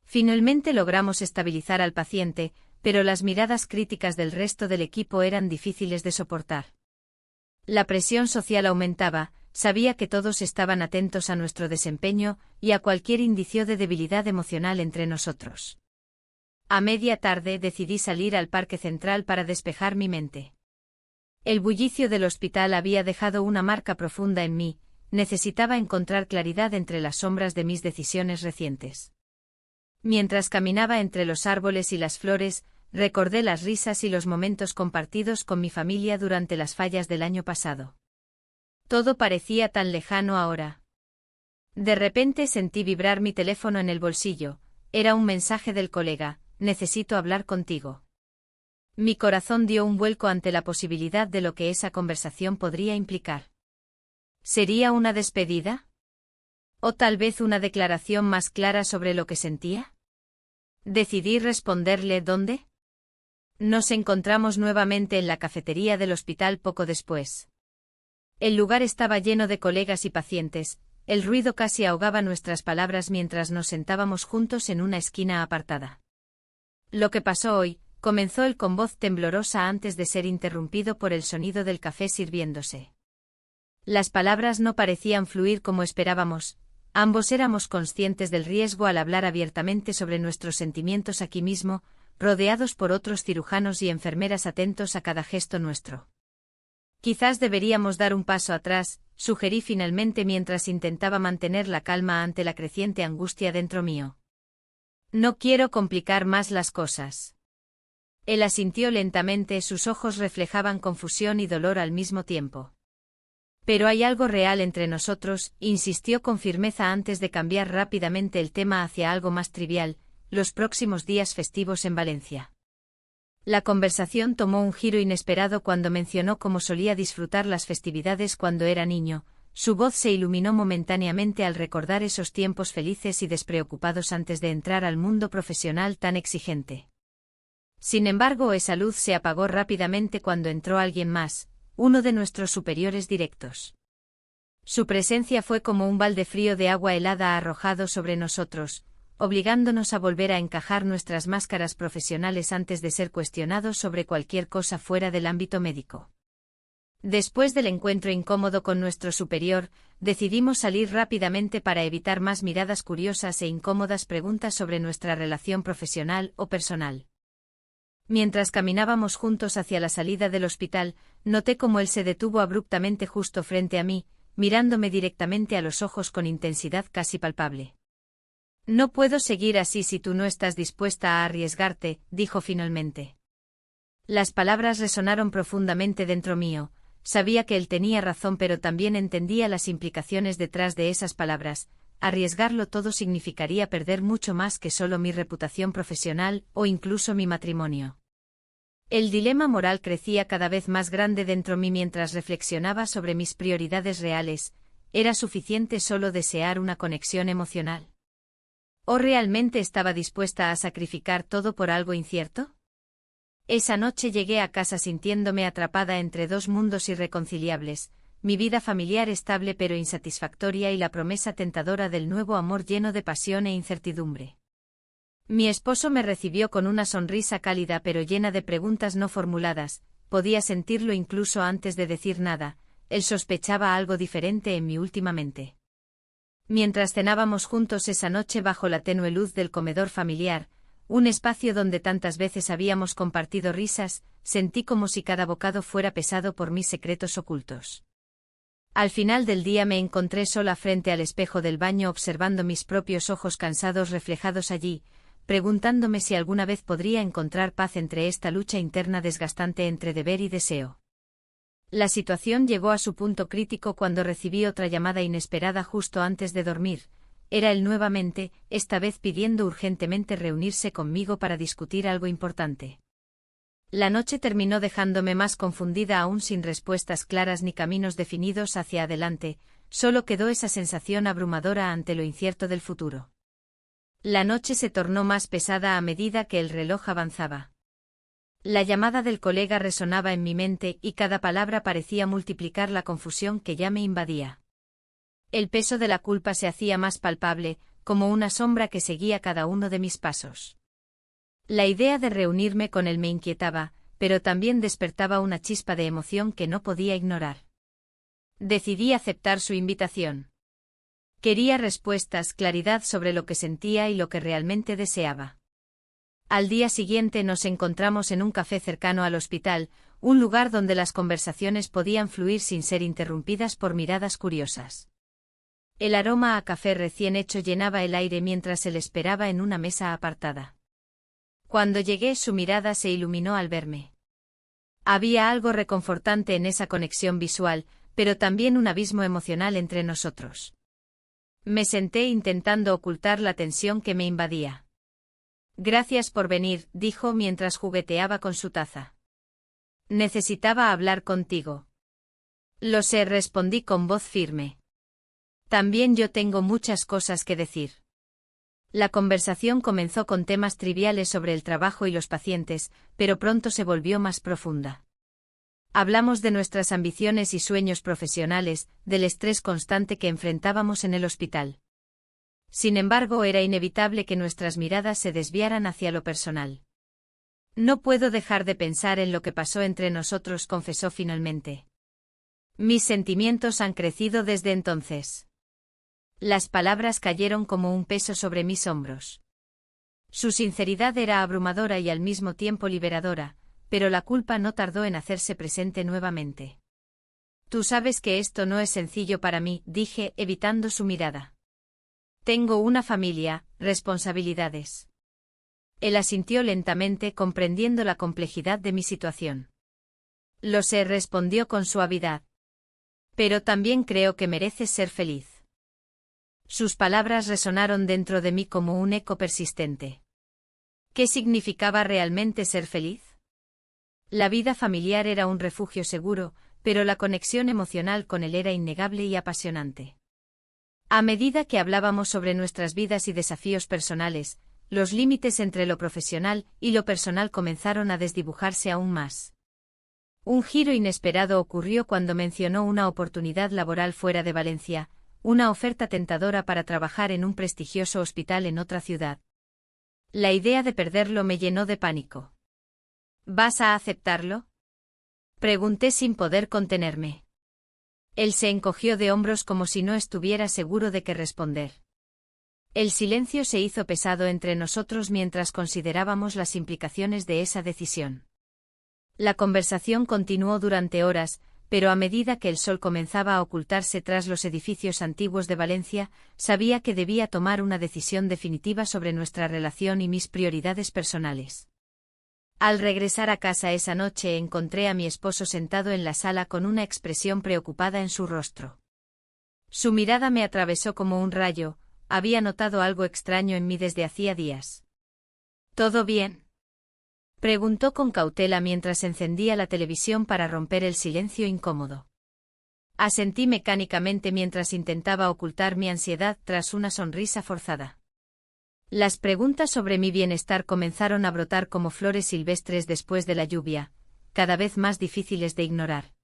S1: Finalmente logramos estabilizar al paciente, pero las miradas críticas del resto del equipo eran difíciles de soportar. La presión social aumentaba, sabía que todos estaban atentos a nuestro desempeño y a cualquier indicio de debilidad emocional entre nosotros. A media tarde decidí salir al parque central para despejar mi mente. El bullicio del hospital había dejado una marca profunda en mí, necesitaba encontrar claridad entre las sombras de mis decisiones recientes. Mientras caminaba entre los árboles y las flores, recordé las risas y los momentos compartidos con mi familia durante las fallas del año pasado. Todo parecía tan lejano ahora. De repente sentí vibrar mi teléfono en el bolsillo. Era un mensaje del colega: necesito hablar contigo. Mi corazón dio un vuelco ante la posibilidad de lo que esa conversación podría implicar. ¿Sería una despedida? ¿O tal vez una declaración más clara sobre lo que sentía? Decidí responderle: ¿dónde? Nos encontramos nuevamente en la cafetería del hospital poco después. El lugar estaba lleno de colegas y pacientes. El ruido casi ahogaba nuestras palabras mientras nos sentábamos juntos en una esquina apartada. Lo que pasó hoy, comenzó él con voz temblorosa antes de ser interrumpido por el sonido del café sirviéndose. Las palabras no parecían fluir como esperábamos. Ambos éramos conscientes del riesgo al hablar abiertamente sobre nuestros sentimientos aquí mismo, rodeados por otros cirujanos y enfermeras atentos a cada gesto nuestro. Quizás deberíamos dar un paso atrás, sugerí finalmente mientras intentaba mantener la calma ante la creciente angustia dentro mío. No quiero complicar más las cosas. Él asintió lentamente, sus ojos reflejaban confusión y dolor al mismo tiempo. Pero hay algo real entre nosotros, insistió con firmeza antes de cambiar rápidamente el tema hacia algo más trivial: los próximos días festivos en Valencia. La conversación tomó un giro inesperado cuando mencionó cómo solía disfrutar las festividades cuando era niño. Su voz se iluminó momentáneamente al recordar esos tiempos felices y despreocupados antes de entrar al mundo profesional tan exigente. Sin embargo, esa luz se apagó rápidamente cuando entró alguien más, uno de nuestros superiores directos. Su presencia fue como un balde frío de agua helada arrojado sobre nosotros, obligándonos a volver a encajar nuestras máscaras profesionales antes de ser cuestionados sobre cualquier cosa fuera del ámbito médico. Después del encuentro incómodo con nuestro superior, decidimos salir rápidamente para evitar más miradas curiosas e incómodas preguntas sobre nuestra relación profesional o personal. Mientras caminábamos juntos hacia la salida del hospital, noté cómo él se detuvo abruptamente justo frente a mí, mirándome directamente a los ojos con intensidad casi palpable. No puedo seguir así si tú no estás dispuesta a arriesgarte, dijo finalmente. Las palabras resonaron profundamente dentro mío. Sabía que él tenía razón, pero también entendía las implicaciones detrás de esas palabras. Arriesgarlo todo significaría perder mucho más que solo mi reputación profesional o incluso mi matrimonio. El dilema moral crecía cada vez más grande dentro mí mientras reflexionaba sobre mis prioridades reales. ¿Era suficiente solo desear una conexión emocional? ¿O realmente estaba dispuesta a sacrificar todo por algo incierto? Esa noche llegué a casa sintiéndome atrapada entre dos mundos irreconciliables: mi vida familiar estable pero insatisfactoria y la promesa tentadora del nuevo amor lleno de pasión e incertidumbre. Mi esposo me recibió con una sonrisa cálida pero llena de preguntas no formuladas. Podía sentirlo incluso antes de decir nada. Él sospechaba algo diferente en mí últimamente. Mientras cenábamos juntos esa noche bajo la tenue luz del comedor familiar, un espacio donde tantas veces habíamos compartido risas, sentí como si cada bocado fuera pesado por mis secretos ocultos. Al final del día me encontré sola frente al espejo del baño observando mis propios ojos cansados reflejados allí, preguntándome si alguna vez podría encontrar paz entre esta lucha interna desgastante entre deber y deseo. La situación llegó a su punto crítico cuando recibí otra llamada inesperada justo antes de dormir. Era él nuevamente, esta vez pidiendo urgentemente reunirse conmigo para discutir algo importante. La noche terminó dejándome más confundida aún, sin respuestas claras ni caminos definidos hacia adelante. Solo quedó esa sensación abrumadora ante lo incierto del futuro. La noche se tornó más pesada a medida que el reloj avanzaba. La llamada del colega resonaba en mi mente y cada palabra parecía multiplicar la confusión que ya me invadía. El peso de la culpa se hacía más palpable, como una sombra que seguía cada uno de mis pasos. La idea de reunirme con él me inquietaba, pero también despertaba una chispa de emoción que no podía ignorar. Decidí aceptar su invitación. Quería respuestas, claridad sobre lo que sentía y lo que realmente deseaba. Al día siguiente nos encontramos en un café cercano al hospital, un lugar donde las conversaciones podían fluir sin ser interrumpidas por miradas curiosas. El aroma a café recién hecho llenaba el aire mientras él esperaba en una mesa apartada. Cuando llegué, su mirada se iluminó al verme. Había algo reconfortante en esa conexión visual, pero también un abismo emocional entre nosotros. Me senté intentando ocultar la tensión que me invadía. Gracias por venir, dijo mientras jugueteaba con su taza. Necesitaba hablar contigo. Lo sé, respondí con voz firme. También yo tengo muchas cosas que decir. La conversación comenzó con temas triviales sobre el trabajo y los pacientes, pero pronto se volvió más profunda. Hablamos de nuestras ambiciones y sueños profesionales, del estrés constante que enfrentábamos en el hospital. Sin embargo, era inevitable que nuestras miradas se desviaran hacia lo personal. No puedo dejar de pensar en lo que pasó entre nosotros, confesó finalmente. Mis sentimientos han crecido desde entonces. Las palabras cayeron como un peso sobre mis hombros. Su sinceridad era abrumadora y al mismo tiempo liberadora, pero la culpa no tardó en hacerse presente nuevamente. Tú sabes que esto no es sencillo para mí, dije, evitando su mirada. Tengo una familia, responsabilidades. Él asintió lentamente, comprendiendo la complejidad de mi situación. Lo sé, respondió con suavidad. Pero también creo que mereces ser feliz. Sus palabras resonaron dentro de mí como un eco persistente. ¿Qué significaba realmente ser feliz? La vida familiar era un refugio seguro, pero la conexión emocional con él era innegable y apasionante. A medida que hablábamos sobre nuestras vidas y desafíos personales, los límites entre lo profesional y lo personal comenzaron a desdibujarse aún más. Un giro inesperado ocurrió cuando mencionó una oportunidad laboral fuera de Valencia, una oferta tentadora para trabajar en un prestigioso hospital en otra ciudad. La idea de perderlo me llenó de pánico. ¿Vas a aceptarlo? Pregunté sin poder contenerme. Él se encogió de hombros como si no estuviera seguro de qué responder. El silencio se hizo pesado entre nosotros mientras considerábamos las implicaciones de esa decisión. La conversación continuó durante horas, pero a medida que el sol comenzaba a ocultarse tras los edificios antiguos de Valencia, sabía que debía tomar una decisión definitiva sobre nuestra relación y mis prioridades personales. Al regresar a casa esa noche encontré a mi esposo sentado en la sala con una expresión preocupada en su rostro. Su mirada me atravesó como un rayo, había notado algo extraño en mí desde hacía días. ¿Todo bien?, preguntó con cautela mientras encendía la televisión para romper el silencio incómodo. Asentí mecánicamente mientras intentaba ocultar mi ansiedad tras una sonrisa forzada. Las preguntas sobre mi bienestar comenzaron a brotar como flores silvestres después de la lluvia, cada vez más difíciles de ignorar.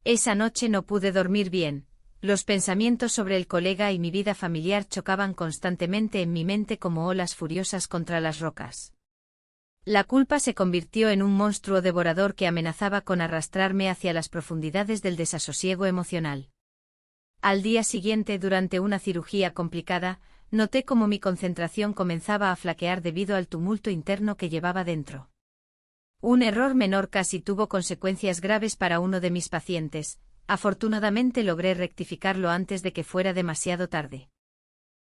S1: Esa noche no pude dormir bien, los pensamientos sobre el colega y mi vida familiar chocaban constantemente en mi mente como olas furiosas contra las rocas. La culpa se convirtió en un monstruo devorador que amenazaba con arrastrarme hacia las profundidades del desasosiego emocional. Al día siguiente, durante una cirugía complicada, noté cómo mi concentración comenzaba a flaquear debido al tumulto interno que llevaba dentro. Un error menor casi tuvo consecuencias graves para uno de mis pacientes. Afortunadamente logré rectificarlo antes de que fuera demasiado tarde.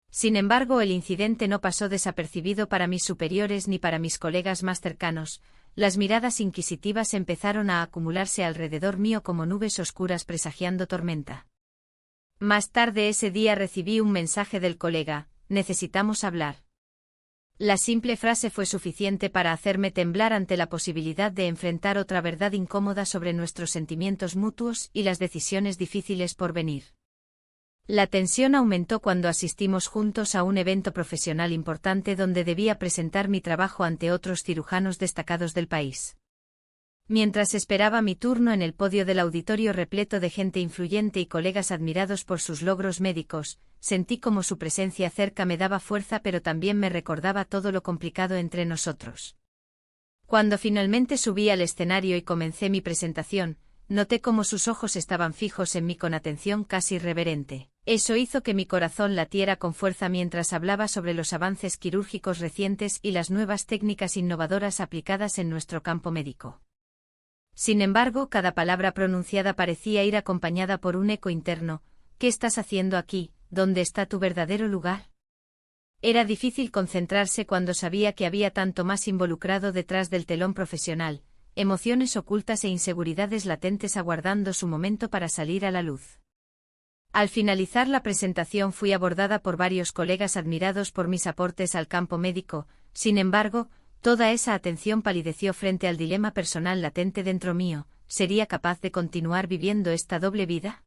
S1: Sin embargo, el incidente no pasó desapercibido para mis superiores ni para mis colegas más cercanos. Las miradas inquisitivas empezaron a acumularse alrededor mío como nubes oscuras presagiando tormenta. Más tarde ese día recibí un mensaje del colega: necesitamos hablar. La simple frase fue suficiente para hacerme temblar ante la posibilidad de enfrentar otra verdad incómoda sobre nuestros sentimientos mutuos y las decisiones difíciles por venir. La tensión aumentó cuando asistimos juntos a un evento profesional importante donde debía presentar mi trabajo ante otros cirujanos destacados del país. Mientras esperaba mi turno en el podio del auditorio repleto de gente influyente y colegas admirados por sus logros médicos, sentí como su presencia cerca me daba fuerza, pero también me recordaba todo lo complicado entre nosotros. Cuando finalmente subí al escenario y comencé mi presentación, noté cómo sus ojos estaban fijos en mí con atención casi reverente. Eso hizo que mi corazón latiera con fuerza mientras hablaba sobre los avances quirúrgicos recientes y las nuevas técnicas innovadoras aplicadas en nuestro campo médico. Sin embargo, cada palabra pronunciada parecía ir acompañada por un eco interno. ¿Qué estás haciendo aquí? ¿Dónde está tu verdadero lugar? Era difícil concentrarse cuando sabía que había tanto más involucrado detrás del telón profesional, emociones ocultas e inseguridades latentes aguardando su momento para salir a la luz. Al finalizar la presentación fui abordada por varios colegas admirados por mis aportes al campo médico, sin embargo, toda esa atención palideció frente al dilema personal latente dentro mío: ¿sería capaz de continuar viviendo esta doble vida?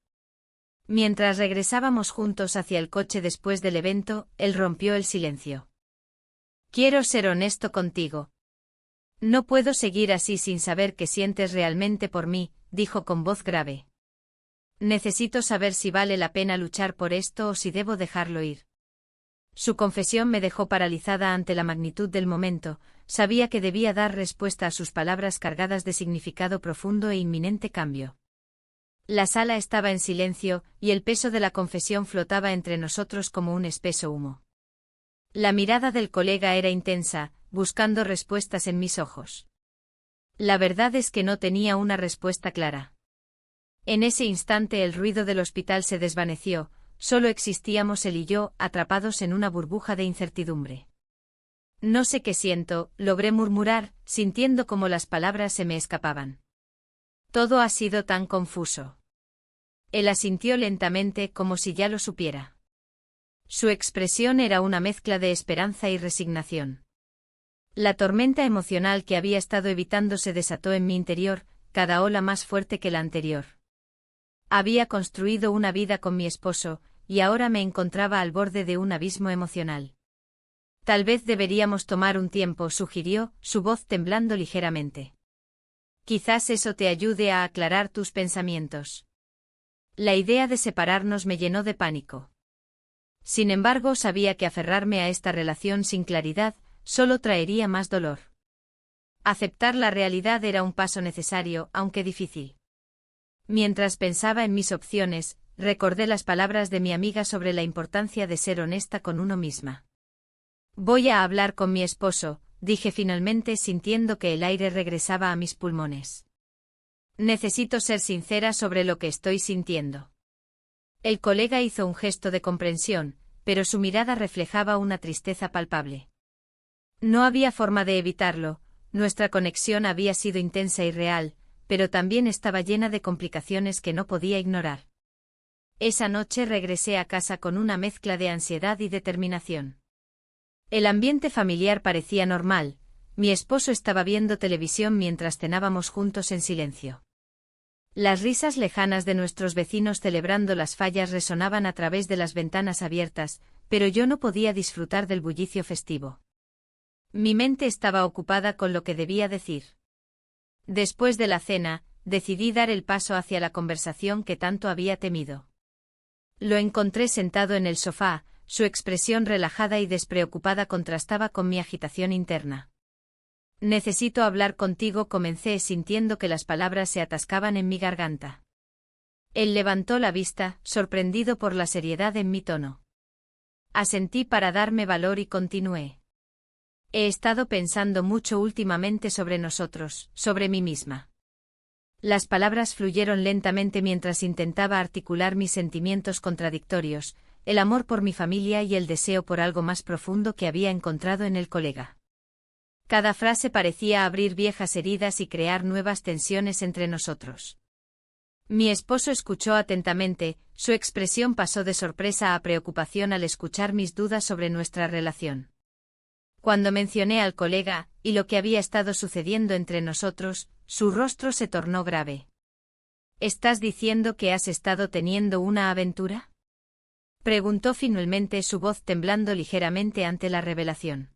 S1: Mientras regresábamos juntos hacia el coche después del evento, él rompió el silencio. Quiero ser honesto contigo. No puedo seguir así sin saber qué sientes realmente por mí, dijo con voz grave. Necesito saber si vale la pena luchar por esto o si debo dejarlo ir. Su confesión me dejó paralizada ante la magnitud del momento. Sabía que debía dar respuesta a sus palabras cargadas de significado profundo e inminente cambio. La sala estaba en silencio, y el peso de la confesión flotaba entre nosotros como un espeso humo. La mirada del colega era intensa, buscando respuestas en mis ojos. La verdad es que no tenía una respuesta clara. En ese instante el ruido del hospital se desvaneció, solo existíamos él y yo, atrapados en una burbuja de incertidumbre. No sé qué siento, logré murmurar, sintiendo como las palabras se me escapaban. Todo ha sido tan confuso. Él asintió lentamente, como si ya lo supiera. Su expresión era una mezcla de esperanza y resignación. La tormenta emocional que había estado evitando se desató en mi interior, cada ola más fuerte que la anterior. Había construido una vida con mi esposo, y ahora me encontraba al borde de un abismo emocional. Tal vez deberíamos tomar un tiempo, sugirió, su voz temblando ligeramente. Quizás eso te ayude a aclarar tus pensamientos. La idea de separarnos me llenó de pánico. Sin embargo, sabía que aferrarme a esta relación sin claridad solo traería más dolor. Aceptar la realidad era un paso necesario, aunque difícil. Mientras pensaba en mis opciones, recordé las palabras de mi amiga sobre la importancia de ser honesta con uno misma. Voy a hablar con mi esposo, dije finalmente, sintiendo que el aire regresaba a mis pulmones. Necesito ser sincera sobre lo que estoy sintiendo. El colega hizo un gesto de comprensión, pero su mirada reflejaba una tristeza palpable. No había forma de evitarlo, nuestra conexión había sido intensa y real, pero también estaba llena de complicaciones que no podía ignorar. Esa noche regresé a casa con una mezcla de ansiedad y determinación. El ambiente familiar parecía normal, mi esposo estaba viendo televisión mientras cenábamos juntos en silencio. Las risas lejanas de nuestros vecinos celebrando las fallas resonaban a través de las ventanas abiertas, pero yo no podía disfrutar del bullicio festivo. Mi mente estaba ocupada con lo que debía decir. Después de la cena, decidí dar el paso hacia la conversación que tanto había temido. Lo encontré sentado en el sofá, su expresión relajada y despreocupada contrastaba con mi agitación interna. Necesito hablar contigo, comencé sintiendo que las palabras se atascaban en mi garganta. Él levantó la vista, sorprendido por la seriedad en mi tono. Asentí para darme valor y continué. He estado pensando mucho últimamente sobre nosotros, sobre mí misma. Las palabras fluyeron lentamente mientras intentaba articular mis sentimientos contradictorios, el amor por mi familia y el deseo por algo más profundo que había encontrado en el colega. Cada frase parecía abrir viejas heridas y crear nuevas tensiones entre nosotros. Mi esposo escuchó atentamente, su expresión pasó de sorpresa a preocupación al escuchar mis dudas sobre nuestra relación. Cuando mencioné al colega, y lo que había estado sucediendo entre nosotros, su rostro se tornó grave. ¿Estás diciendo que has estado teniendo una aventura? Preguntó finalmente, su voz temblando ligeramente ante la revelación.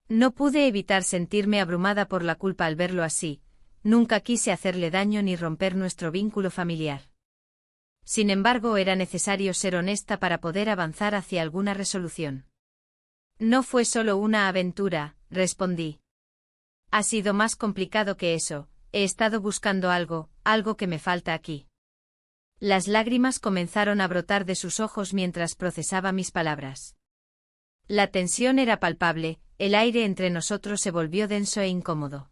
S1: No pude evitar sentirme abrumada por la culpa al verlo así, nunca quise hacerle daño ni romper nuestro vínculo familiar. Sin embargo, era necesario ser honesta para poder avanzar hacia alguna resolución. No fue solo una aventura, respondí. Ha sido más complicado que eso, he estado buscando algo que me falta aquí. Las lágrimas comenzaron a brotar de sus ojos mientras procesaba mis palabras. La tensión era palpable, el aire entre nosotros se volvió denso e incómodo.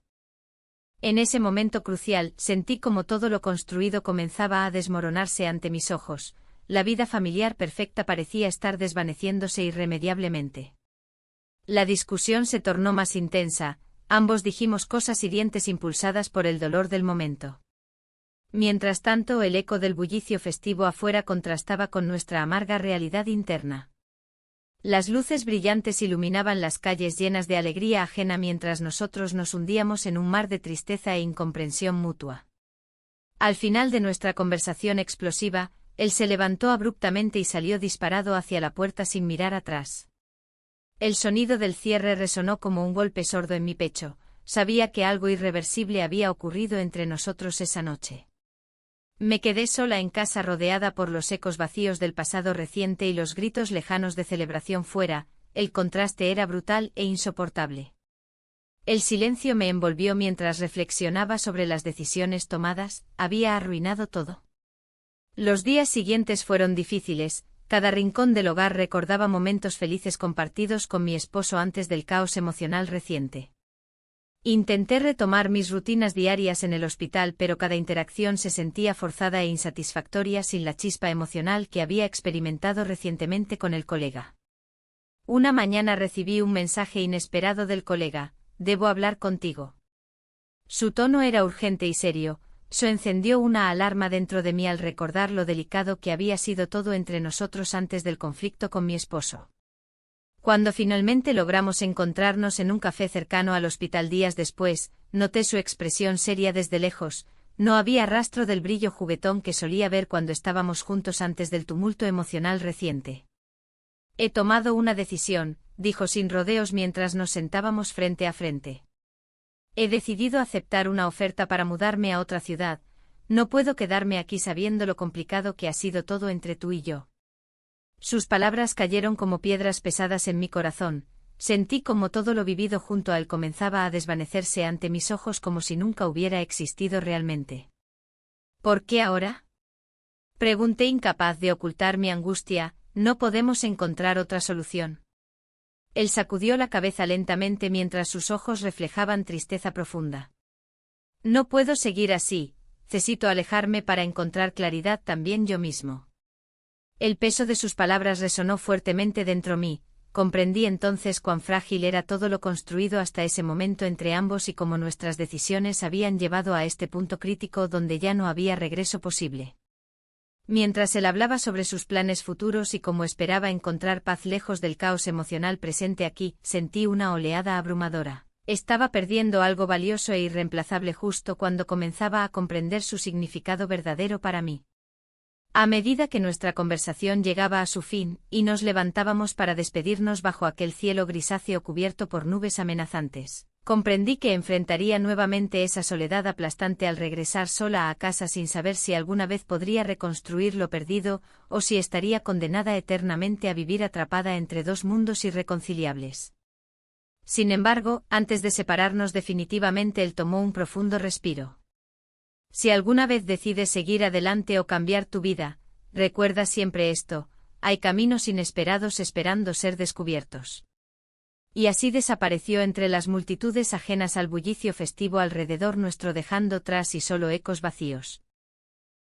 S1: En ese momento crucial, sentí como todo lo construido comenzaba a desmoronarse ante mis ojos, la vida familiar perfecta parecía estar desvaneciéndose irremediablemente. La discusión se tornó más intensa, ambos dijimos cosas hirientes impulsadas por el dolor del momento. Mientras tanto, el eco del bullicio festivo afuera contrastaba con nuestra amarga realidad interna. Las luces brillantes iluminaban las calles llenas de alegría ajena mientras nosotros nos hundíamos en un mar de tristeza e incomprensión mutua. Al final de nuestra conversación explosiva, él se levantó abruptamente y salió disparado hacia la puerta sin mirar atrás. El sonido del cierre resonó como un golpe sordo en mi pecho. Sabía que algo irreversible había ocurrido entre nosotros esa noche. Me quedé sola en casa rodeada por los ecos vacíos del pasado reciente y los gritos lejanos de celebración fuera. El contraste era brutal e insoportable. El silencio me envolvió mientras reflexionaba sobre las decisiones tomadas. Había arruinado todo. Los días siguientes fueron difíciles. Cada rincón del hogar recordaba momentos felices compartidos con mi esposo antes del caos emocional reciente. Intenté retomar mis rutinas diarias en el hospital, pero cada interacción se sentía forzada e insatisfactoria sin la chispa emocional que había experimentado recientemente con el colega. Una mañana recibí un mensaje inesperado del colega: «Debo hablar contigo». Su tono era urgente y serio. Eso encendió una alarma dentro de mí al recordar lo delicado que había sido todo entre nosotros antes del conflicto con mi esposo. Cuando finalmente logramos encontrarnos en un café cercano al hospital días después, noté su expresión seria desde lejos. No había rastro del brillo juguetón que solía ver cuando estábamos juntos antes del tumulto emocional reciente. «He tomado una decisión», dijo sin rodeos mientras nos sentábamos frente a frente. «He decidido aceptar una oferta para mudarme a otra ciudad. No puedo quedarme aquí sabiendo lo complicado que ha sido todo entre tú y yo». Sus palabras cayeron como piedras pesadas en mi corazón. Sentí como todo lo vivido junto a él comenzaba a desvanecerse ante mis ojos como si nunca hubiera existido realmente. «¿Por qué ahora?», pregunté, incapaz de ocultar mi angustia. «No podemos encontrar otra solución». Él sacudió la cabeza lentamente mientras sus ojos reflejaban tristeza profunda. «No puedo seguir así. Necesito alejarme para encontrar claridad también yo mismo». El peso de sus palabras resonó fuertemente dentro mí. Comprendí entonces cuán frágil era todo lo construido hasta ese momento entre ambos y cómo nuestras decisiones habían llevado a este punto crítico donde ya no había regreso posible. Mientras él hablaba sobre sus planes futuros y cómo esperaba encontrar paz lejos del caos emocional presente aquí, sentí una oleada abrumadora. Estaba perdiendo algo valioso e irreemplazable justo cuando comenzaba a comprender su significado verdadero para mí. A medida que nuestra conversación llegaba a su fin, y nos levantábamos para despedirnos bajo aquel cielo grisáceo cubierto por nubes amenazantes, comprendí que enfrentaría nuevamente esa soledad aplastante al regresar sola a casa sin saber si alguna vez podría reconstruir lo perdido, o si estaría condenada eternamente a vivir atrapada entre dos mundos irreconciliables. Sin embargo, antes de separarnos definitivamente, él tomó un profundo respiro. «Si alguna vez decides seguir adelante o cambiar tu vida, recuerda siempre esto: hay caminos inesperados esperando ser descubiertos». Y así desapareció entre las multitudes ajenas al bullicio festivo alrededor nuestro, dejando tras sí solo ecos vacíos.